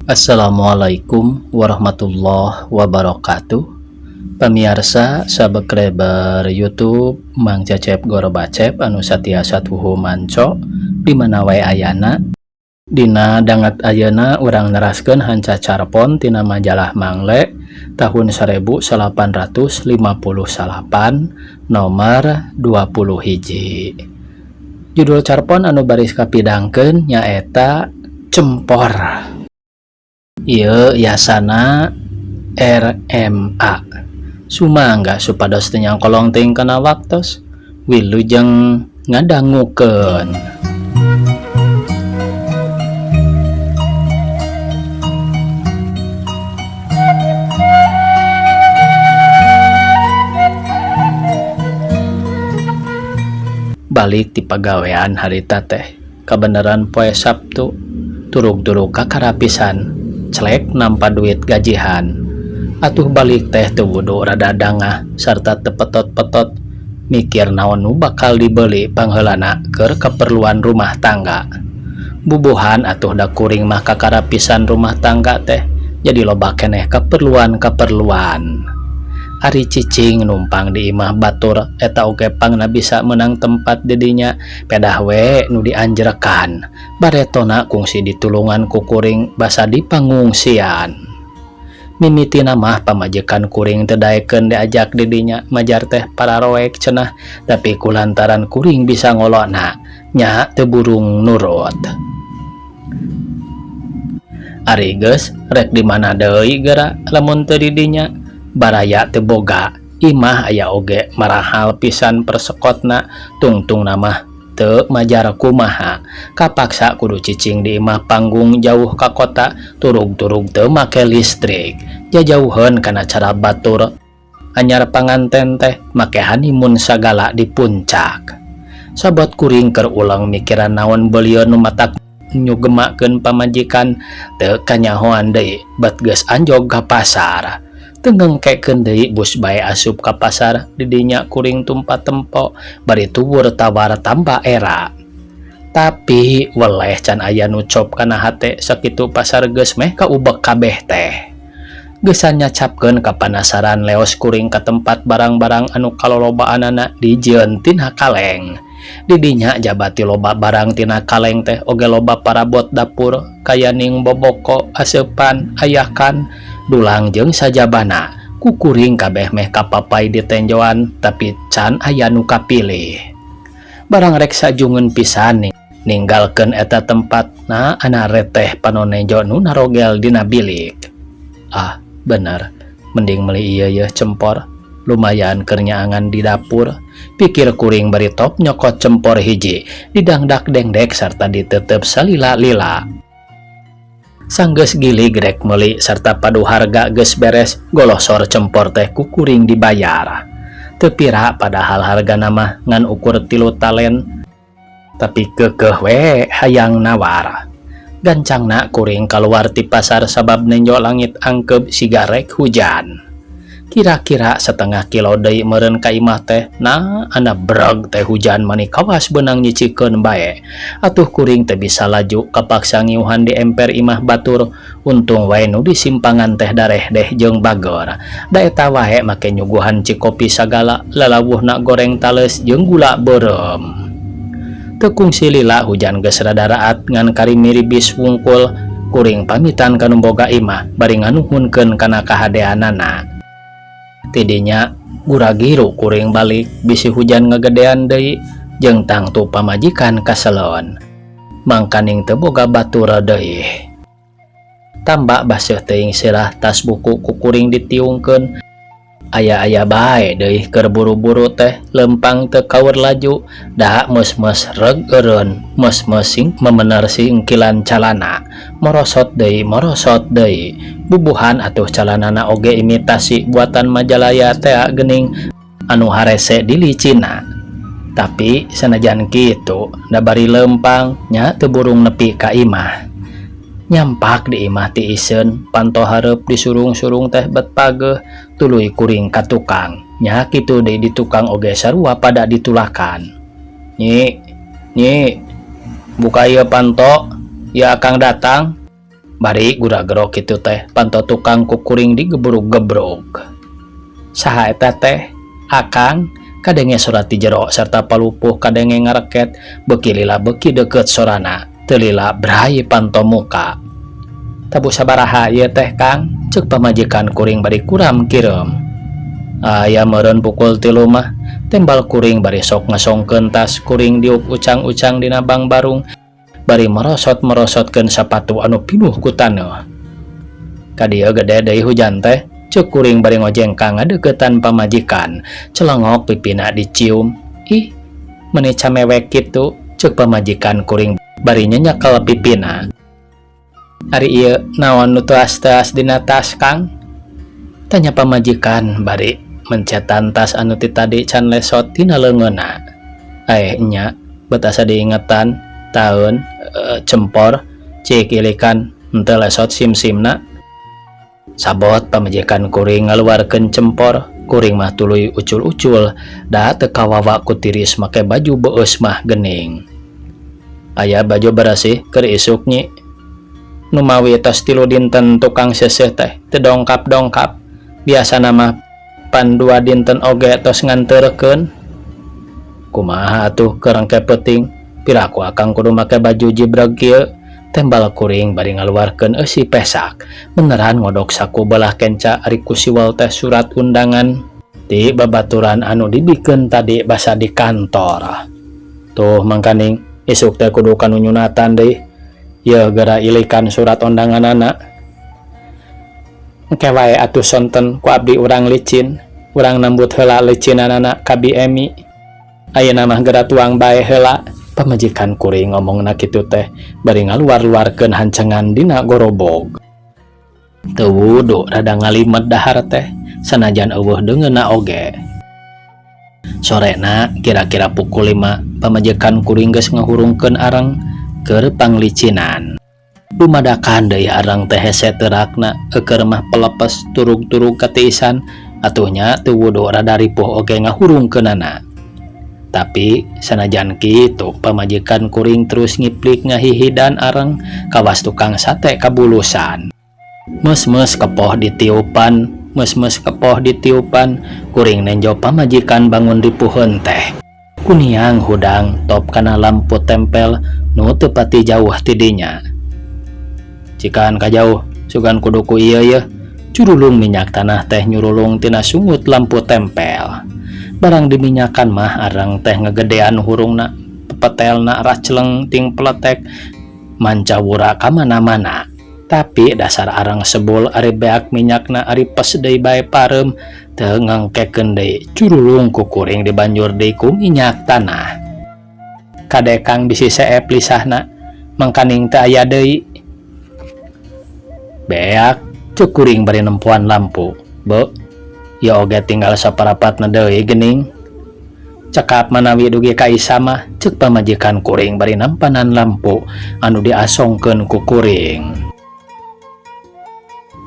Assalamualaikum warahmatullahi wabarakatuh. Pemirsa subscriber YouTube Mang Cecep Goro Bacep anu satiasa tuhu manco di mana wae ayana. Dina dangat ayeuna urang neraskeun hanca carpon tina majalah Mangle tahun 1858 nomor 20 hiji. Judul carpon anu baris kapidangkeun nyaeta Cempor. Ieu yasana RMA. Sumangga supados teu nyangkolong teuing kana waktos. Wilujeng ngadangukeun. Balik ti pagawean harita teh kabeneran poe Sabtu turug-turug ka karapisan celek nampa duit gajihan atuh balik teh teu wudu rada dangah sarta tepetot-petot mikir naon nu bakal dibeli pangheulana keur keperluan rumah tangga. Bubuhan atuh da kuring mah ka karapisan rumah tangga teh jadi loba keneh keperluan. Ari cicing numpang di imah batur eta oge pangna bisa menang tempat dedinya pedah we nu dianjrekan baretona kungsi ditulungan ku kuring basa di pangungsian. Mimitina mah pamajikan kuring teu daekeun diajak dedinya majar teh pararoek cenah tapi kulantaran kuring bisa ngolona nya teu burung nurut. Ari geus rek di mana deui geura lamun teu di dinya. Baraya teu boga imah aya oge marahal pisan persekotna tungtung namah teu majar kumaha kapaksa kudu cicing di imah panggung jauh ka kota turug-turug teu make listrik jajauheun kana cara batur anyar panganten teh make honeymoon sagala di puncak. Sabot kuring keur ulang mikiran naon beulieun nu matak nyugemakeun pamajikan teu kanyahoan deui bet geus anjog ka pasar. Tenggengkekeun deui bus bae asup ka pasar didinya kuring tumpat tempo bari tuwur tawar tambah era. Tapi weleh can aya nu cop kana hate sakitu pasar geus meh kaubek kabeh teh. Geusan nyacapkeun kapanasaran leos kuring ka tempat barang-barang anu kalolobaanana dijieun tina kaleng. Didinya jabati loba barang tina kaleng teh oge loba parabot dapur kayaning boboko, aseupan, ayakan, dulang jeung sajabana ku kuring kabeh meh kapapai di tenjoan tapi can aya nu kapilih. Barang rek sajungeun pisan ninggalkeun eta tempat na ana reteh panonejo nu narogel dina bilik. Ah, bener, mending meuli ieu yeuh cempor, lumayan keur nyaangan di dapur. Pikir kuring bari top nyokot cempor hiji, didangdak dengdek sarta ditetep salila-lila. Sanggeus gilig rek meuli sarta padu harga geus beres golosor cempor teh ku kuring dibayar. Teu pira padahal hargana mah ngan ukur 3 talen. Tapi keukeuh we hayang nawar. Gancangna kuring kaluar ti pasar sabab nenjo langit angkeb siga rek hujan. Kira-kira setengah kilo deui meureun ka imah teh nah ana breg teh hujan mani kawas beunang nyicikeun bae. Atuh kuring teh bisa laju kapaksa ngiuhan di emper imah batur untung wae nu di simpangan teh dareh deh jeung bagor. Da eta wae make nyuguhan cikopi sagala lalawuhna goreng tales jeung gula beureum. Teu kungsi lila hujan geus rada raat ngan karimiri bis wungkul kuring pamitan ka nu boga imah bari nganuhunkeun kana kahadeanana. Tidinya guragiru kuring balik bisi hujan ngagedean deui jeung tangtu pamajikan kaselon mangkaning teu boga batur deui. Tambah baseuh teuing sirah tas buku ku kuring ditiungkeun aya-aya bae deui keur buru-buru teh lempang teu kaur laju da meus-meus reg eureun meus-meus sing memener singkilan calana morosot deui bubuhan atuh calanana oge imitasi buatan Majalaya teh geuning anu harese di licina. Tapi sanajan kitu da bari lempang nya teu burung nepi ka imah. Nyampak di imah ti iseun panto hareup disurung-surung teh bet pageuh tuluy kuring ka tukang nya kitu deui di tukang oge sarua pada ditulakan. Nyi buka ieu panto ya akang datang. Bari gura-gerok kitu teh panto tukang kukuring digebrug-gebrug. Saha eta teh? Akang kadenge surat ti jero serta palupuh kadenge ngareket beuki lila beuki deukeut sorana teu lila brai panto muka. Tabu sabaraha ieu teh Kang? Ceuk pamajikan kuring bari kuram kireum. Aya meureun pukul 3 mah tembal kuring bari sok ngasongkeun tas kuring diuk ucang-ucang dina bang barung bari merosot-merosotkeun sapatu anu pinuh ku taneuh. Kadieu gede deui hujan teh, ceuk kuring bari ngojengkang ngadeuketan pamajikan, celengok pipina dicium. Ih, meuni camewek kitu, ceuk pamajikan kuring bari nyenyekel pipina. Ari ieu naon nu teas-teas dina tas Kang? Tanya pamajikan bari mencetan tas anu ti tadi can lesot tina leungeunna. Nya, betasa diingetan taun cempor cik ilikan henteu lesot sim-simna. Sabot pamajikan kuring ngaluarkeun cempor, kuring mah tuluy ucul-ucul da teu kawawa ku tiris make baju beus mah geuning. Aya baju bersih keur isuk nyi. Nu mawi tos 3 dinten tukang seuseuh teh teu dongkap-dongkap. Biasana mah pan 2 dinten oge tos nganteurkeun. Kumaha atuh keur engke peuting? Piraku akang kudu make baju jibreg kieu? Tembal kuring bari ngaluarkeun eusi pesak. Beneran ngodok saku belah kenca ari ku siwel teh surat undangan ti babaturan anu dibikeun tadi basa di kantor. Tuh mangkaning isuk teh kudu kanu nyunatan deui. Ye gara ilikan surat undanganana. Engke wae atuh sonten ku abdi urang licin. Urang nambut heula licinanana ka BMI. Ayeuna mah gara tuang bae heula. Pamajikan kuring ngomongna kitu teh bari ngaluar-luarkeun hancengan dina gorobog. Teu wudu rada ngalimet dahar teh sanajan eueuh deungeunna oge. Sorena kira-kira pukul 5 pamajikan kuring geus ngahurungkeun areng keur panglicinan. Dumadakan deui areng teh hese teurakna keur mah pelepes turug-turug katiisan atuhnya teu wudu rada ripuh oge ngahurungkeunana. Tapi sanajan kitu pamajikan kuring terus ngiplik ngahihidan areng kawas tukang sate kabulusan. Mes-mes kepoh ditiupan, kuring nenjo pamajikan bangun ripuheun teh. Kuniang hudang top kana lampu tempel nu teu pati jauh ti dinya. Cikan kajauh sugan kudu ku ieu ye, curulung minyak tanah teh nyurulung tina sungut lampu tempel. Barang diminyakan mah arang teh ngegedean hurungna, pepetelna raceleng ting peletek mancawura ka mana-mana. Tapi dasar arang sebul ari beak minyakna ari pes deui bae pareum teu ngangkekeun deui curulung ku kuring dibanjur deui ku minyak tanah. Kadekang bisi seep lisahna mangkaning teu aya deui. Beak ceuk kuring bari nempuan lampu. Be ya oge tinggal saparapatna deui geuning. Cekap manawi dugi ka Isa mah ceuk pamajikan kuring bari nampanan lampu anu diasongkeun ku kuring.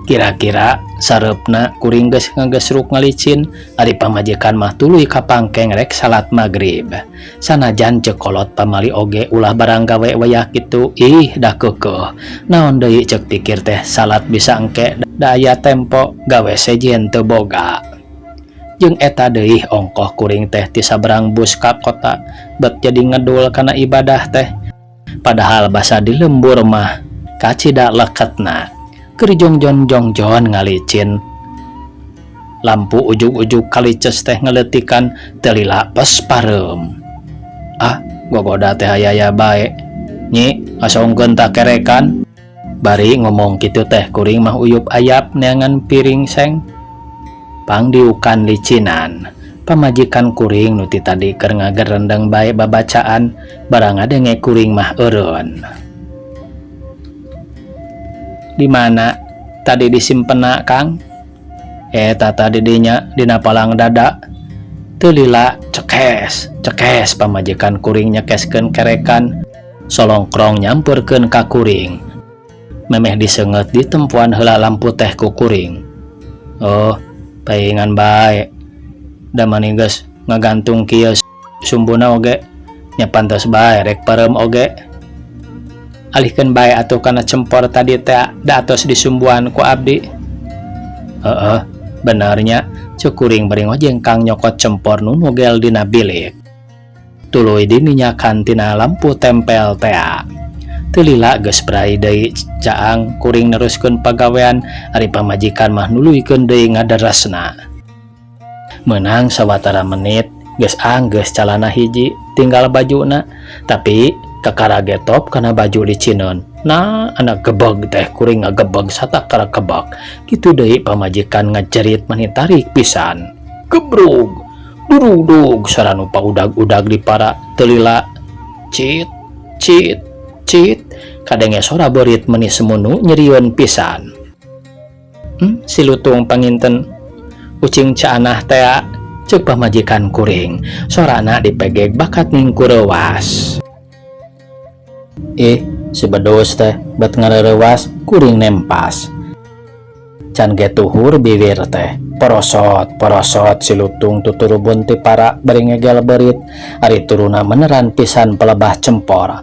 Kira-kira sareupna kuring geus ngagesruk ngalicin ari pamajikan mah tuluy ka pangkeng rek salat magrib. Sanajan ceuk kolot pamali oge ulah barang gawe wayah kitu ih dah keukeuh. Naon deui ceuk pikir teh salat bisa engke da aya tempo gawe sejen teu boga. Jeung eta deui ongkoh kuring teh ti saberang bus ka kota bet jadi ngedul kana ibadah teh. Padahal basa di lembur mah kacida leketna keur jongjon ngalicin. Lampu ujug-ujug kalices teh ngeletikan teu lila pes pareum. Ah, gogoda teh aya bae. Nyi, asongkeun tak kerekan. Bari ngomong kitu teh kuring mah uyup ayap neangan piring seng. Pangdiukan licinan. Pamajikan kuring nu ti tadi keur ngagerendeng bae babacaan barang ngadenge kuring mah eureun. Di mana tadi disimpenna Kang? Eta tadi dinya dina palang dada. Teu lila cekes pamajikan kuring nyekeskeun kerekan solongkrong nyamperkeun ka kuring. Memeh diseungeut di tempuan heula lampu teh ku kuring. Oh, paingan bae. Da mani geus ngagantung kieu sumbuna oge nya pantes bae rek pareum oge. alihkeun bae atuh kana cempor tadi teh da atos disumbuan ku abdi. Heeh, benernya cek kuring bari ngojeng kang nyokot cempor nu nugel dina bilik. Tuluy diminyakan tina lampu tempel teh. Teu lila geus brai deui caang kuring neruskeun pagawean ari pamajikan mah nuluykeun deui ngadarasna. Menang sawatara menit geus anggeus calana hiji tinggal bajuna, tapi kakara getop kana baju dicineun. Nah, anak gebeg teh kuring ngagebeg satakara kebak. Kitu deui pamajikan ngajerit mani tarik pisan. Gebrug, durudug saranu paudag-udag di para teu lila. Cit, cit, cit, kadenge sora beurit meni semunu nyerieun pisan. Si lutung panginten ucing caanah teh ceuk pamajikan kuring. Sorana dipegeg bakat ningku reuwas. Si bedos teh bet ngarerewas kuring nempas. Can ge tuhur bibir teh porosot si lutung tuturubun ti para bari ngegel beurit ari turuna meneran pisan pelebah cempor.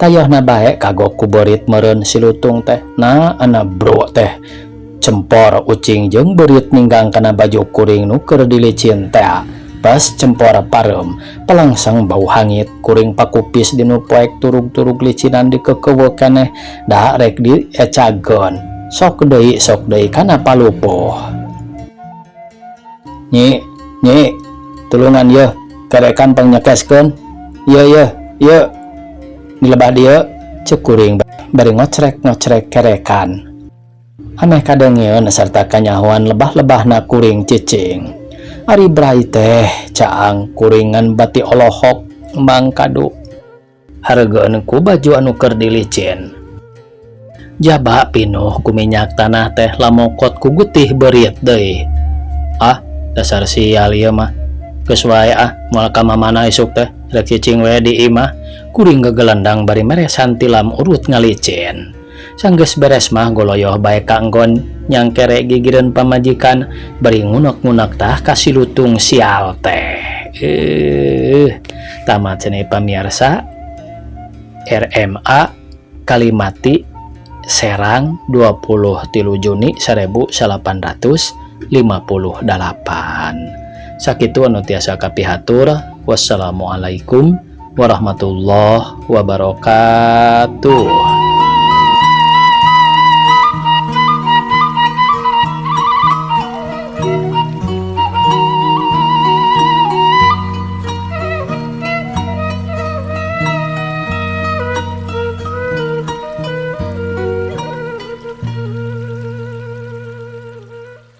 Tayohna bae kagok ku beurit meureun si lutung teh. Nah, ana bro teh cempor ucing jeung beurit ninggang kana baju kuring nu keur dilicin teh. Pas cempor pareum pelangsang bau hangit kuring pakupis dinu poek turug-turug licinan dikekeuweuk keneh da rek diecageun. Sok deui kana palupuh. Nyi tulungan yeuh kerekan pangnyekeskeun. Yeuh dilebah dieu ceuk kuring bari ngocrek kerekan. Ameh kadengieun sarta kanyahoan lebah-lebahna kuring cicing. Ari brai teh caang kuringan bati olohok mangkadu hareugeun ku baju anu keur dilicin. Jaba pinuh ku minyak tanah teh lamokot ku gutih beurit deui. Dasar sial ieu mah. Geus wae moal ka mamana isuk teh rek cicing we di imah. Kuring gegelendang bari meresan tilam urut ngalicin. Sanggeus beres mah goloyoh bae ka enggon nyangkere gigireun pamajikan bari ngunek-ngunek tah ka si lutung sial teh. Tamat cenah pamirsa. RMA Kalimati Serang 23 Juni 1858. Sakitu anu tiasa kapihatur. Wassalamualaikum warahmatullahi wabarakatuh.